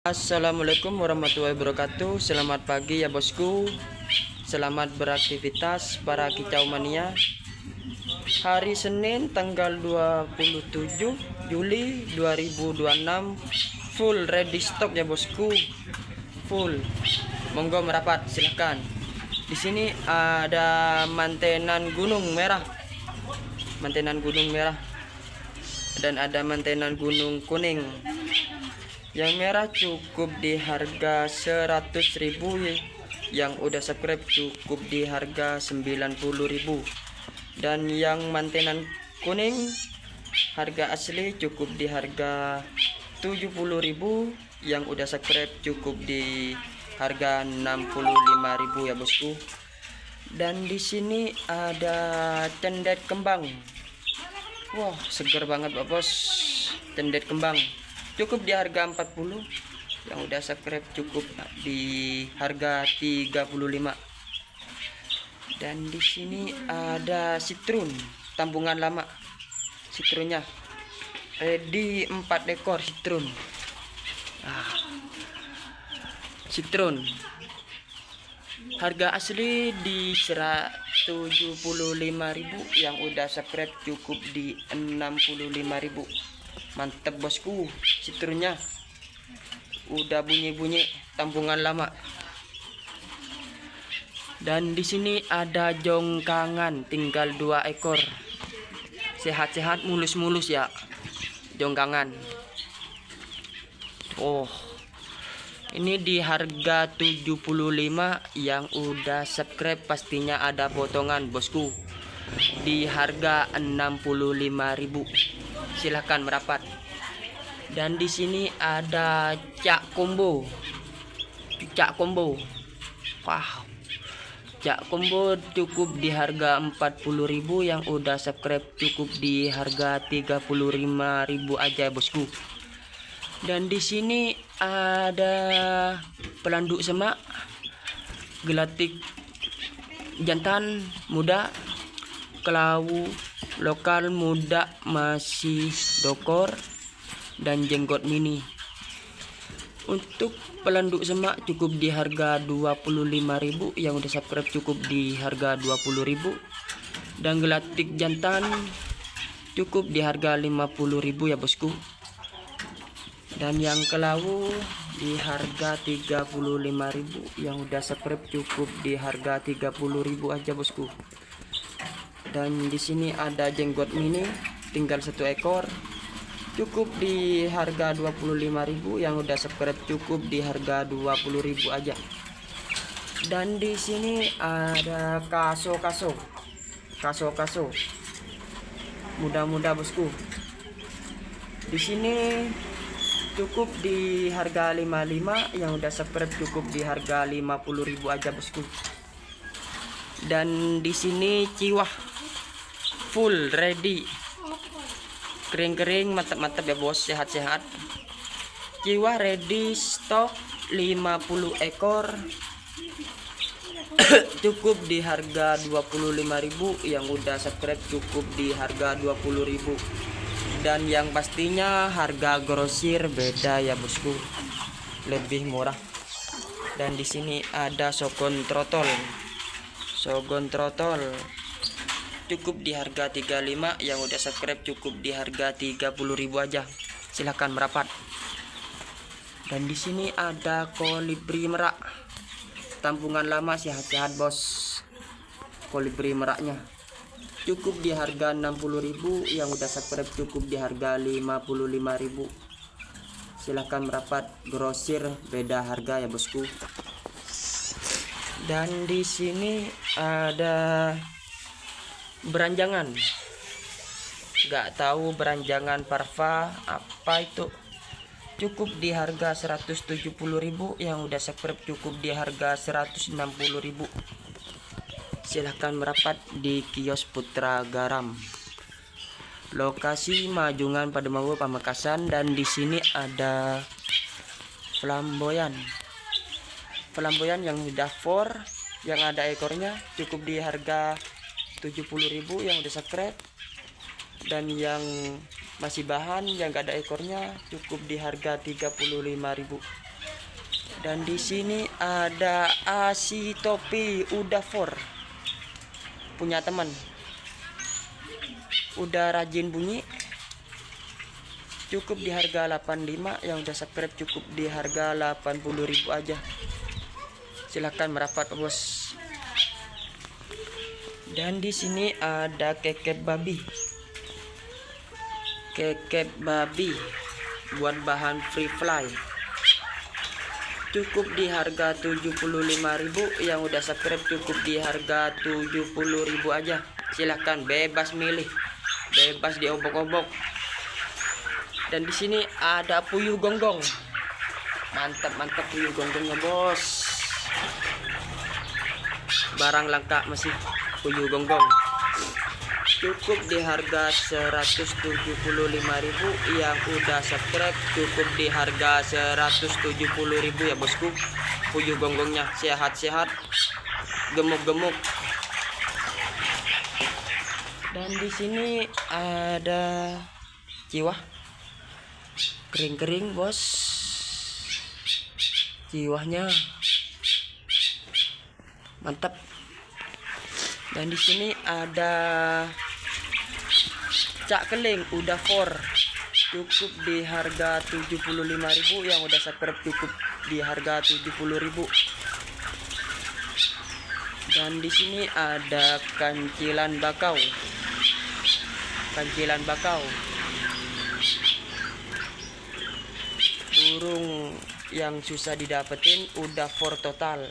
Assalamualaikum warahmatullahi wabarakatuh. Selamat pagi ya bosku. Selamat beraktivitas para kicau mania. Hari Senin tanggal 27 Juli 2026. Full ready stock ya bosku. Full. Monggo merapat silahkan. Di sini ada mantenan gunung merah. Mantenan gunung merah. Dan ada mantenan gunung kuning. Yang merah cukup di harga 100.000, yang udah subscribe cukup di harga 90.000, dan yang mantenan kuning harga asli cukup di harga 70.000, yang udah subscribe cukup di harga 65.000 ya bosku. Dan di sini ada cendet kembang. Wah, seger banget Pak Bos. Cendet kembang cukup di harga 40, yang udah subscribe cukup di harga 35. Dan di sini ada citrun tambungan lama. Citrunnya ready 4 ekor citrun. Citrun harga asli di 175.000, yang udah subscribe cukup di 65.000. Mantep bosku, citrunnya udah bunyi-bunyi tambungan lama. Dan di sini ada jongkangan tinggal 2 ekor. Sehat-sehat, mulus-mulus ya jongkangan. Oh, ini di harga 75, yang udah subscribe pastinya ada potongan bosku. Di harga 65.000. Silahkan merapat. Dan di sini ada cak combo. Cak combo. Wow. Cak combo cukup di harga 40.000, yang udah subscribe cukup di harga 35.000 aja bosku. Dan di sini ada pelanduk semak gelatik jantan muda, kelawu lokal muda masih dokor, dan jenggot mini. Untuk pelanduk semak cukup di harga 25.000, yang udah subscribe cukup di harga 20.000, dan gelatik jantan cukup di harga 50.000 ya bosku. Dan yang kelawu di harga 35.000, yang udah subscribe cukup di harga 30.000 aja bosku. Dan di sini ada jenggot mini tinggal 1 ekor, cukup di harga 25.000, yang udah subscribe cukup di harga 20.000 aja. Dan di sini ada kaso muda-muda bosku. Di sini cukup di harga 55, yang udah subscribe cukup di harga 50.000 aja bosku. Dan di sini ciwah full ready, kering-kering, mantap-mantap ya bos, sehat-sehat. Jiwa ready stok 50 ekor. Cukup di harga 25.000, yang udah subscribe cukup di harga 20.000. Dan yang pastinya harga grosir beda ya bosku, lebih murah. Dan di sini ada sogon trotol cukup di harga 35, yang udah subscribe cukup di harga 30.000 aja. Silahkan merapat. Dan di sini ada kolibri merak tambungan lama, sehat-sehat bos. Kolibri meraknya cukup di harga 60.000, yang udah subscribe cukup di harga 55.000. Silahkan merapat, grosir beda harga ya bosku. Dan di sini ada beranjangan, nggak tahu beranjangan parva apa itu, cukup di harga 170.000, yang udah subscribe cukup di harga 160.000. Silahkan merapat di kios Putra Garam, lokasi Majungan Pademangan Pamekasan. Dan di sini ada flamboyan yang udah 4, yang ada ekornya cukup di harga 70.000, yang udah subscribe. Dan yang masih bahan yang gak ada ekornya cukup di harga 35.000. Dan di sini ada asi topi Udafor, punya teman. Udah rajin bunyi. Cukup di harga 85, yang udah subscribe cukup di harga 80.000 aja. Silahkan merapat bos. Dan di sini ada kekep babi. Kekep babi buat bahan free fly. Cukup di harga 75.000, yang udah subscribe cukup di harga 70.000 aja. Silahkan bebas milih, bebas diobok-obok. Dan di sini ada puyuh gonggong. Mantap puyuh gonggongnya bos. Barang langka masih puyuh gonggong. Cukup di harga 175.000, yang udah subscribe cukup di harga 170.000 ya bosku. Puyuh gonggongnya sehat-sehat, gemuk-gemuk. Dan di sini ada ciwah kering-kering bos. Ciwahnya mantap. Dan di sini ada cak keling Udafor, cukup di harga 75.000, yang udah subscribe cukup di harga 70.000. Dan di sini ada kancilan bakau. Kancilan bakau, burung yang susah didapetin Udafor total.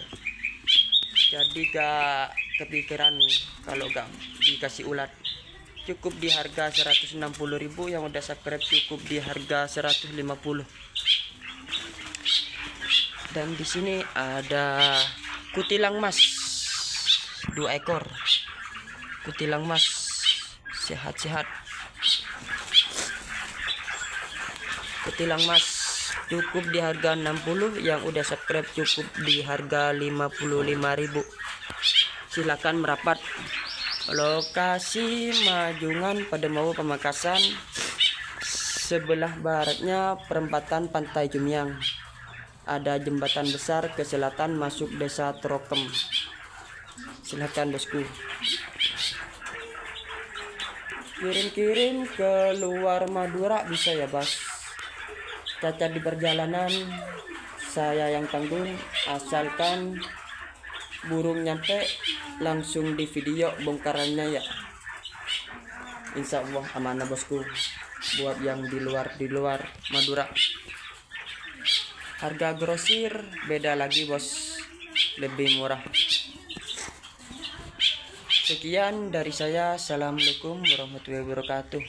Jadi gak kepikiran kalau gak dikasih ulat. Cukup di harga 160.000, yang udah subscribe cukup di harga 150. Dan di sini ada kutilang mas 2 ekor. Kutilang mas sehat-sehat. Kutilang mas cukup di harga 60, yang udah subscribe cukup di harga 55.000. Silakan merapat. Lokasi Majungan, Pademau, Pamekasan. Sebelah baratnya perempatan Pantai Jumiang. Ada jembatan besar ke selatan masuk desa Trokem. Silakan bosku. Kirim-kirim ke luar Madura bisa ya bos. Cacat di perjalanan saya yang tanggung, asalkan burung nyampe langsung di video bongkarannya ya. Insya Allah amanah bosku. Buat yang di luar Madura, harga grosir beda lagi bos, lebih murah. Sekian dari saya. Assalamualaikum warahmatullahi wabarakatuh.